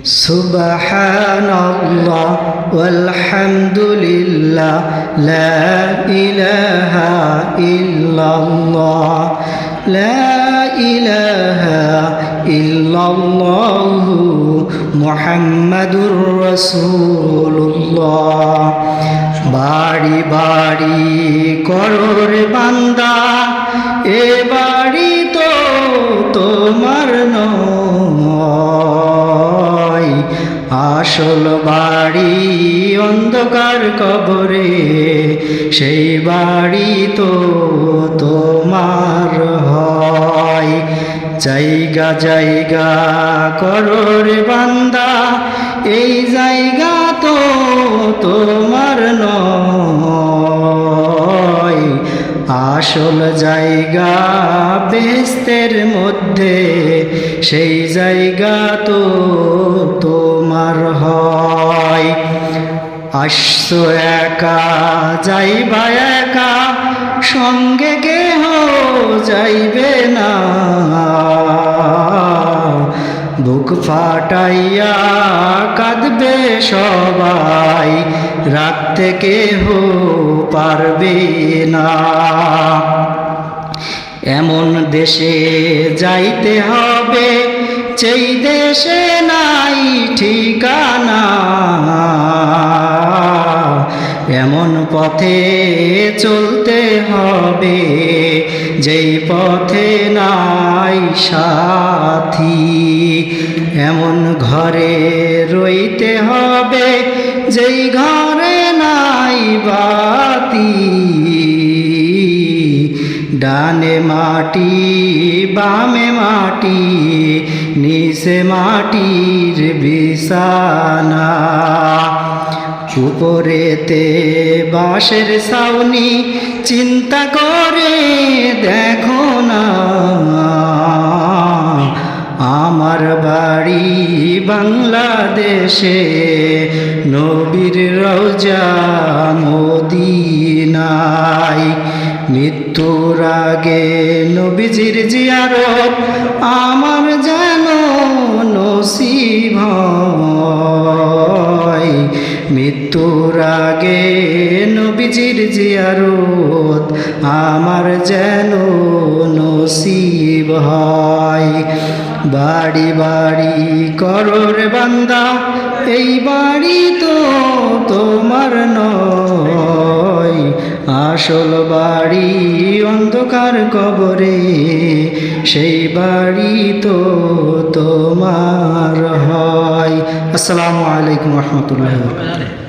সুবহানাল্লাহ ওয়ালহামদুলিল্লাহ লা ইলাহা ইল্লাল্লাহ লা ইলাহা ইল্লাল্লাহু মুহাম্মাদুর রাসূলুল্লাহ। বাড়ি বাড়ি করো রে বান্দা, এ বাড়ি তো তোমার নয়। আসল বাড়ি অন্ধকার কবরে, সেই বাড়ি তো তোমার হয়। জায়গা জায়গা করো রে বান্দা, এই জায়গা তো তোমার নয়। আসল জায়গা বেহেশতের মধ্যে, সেই জায়গা তো তোমার হয়। আসছো একা যাইবা একা, সঙ্গে কেহ যাইবে না। বুক ফাটাইয়া কাঁদবে সবাই, রাখতে কেহ পারবে না। এমন দেশে যাইতে হবে, যেই দেশে নাই ঠিকানা। এমন পথে চলতে হবে, যেই পথে নাই সাথী। এমন ঘরে রইতে হবে, যেই ঘরে নাই বাতি। ডানে মাটি বামে মাটি, নিচে মাটির বিছানা। উপরেতে বাঁশের ছাউনি, চিন্তা করে দেখো না। আমার বাড়ি বাংলাদেশে, নবীর রওজা মদিনায়। মৃত্যুর আগে নবীজির জিয়ারত আমার যেন নসিব হয়। মৃত্যুর আগে নবীজির জিয়ারত আমার যেন নসিব হয়। বাড়ি বাড়ি করো রে বান্দা, এই বাড়ি তো তোমার নয়। আসল বাড়ি অন্ধকার কবরে, সেই বাড়ি তো তোমার হয়। আসসালামু আলাইকুম ওয়া রাহমাতুল্লাহি ওয়া বারাকাতুহু।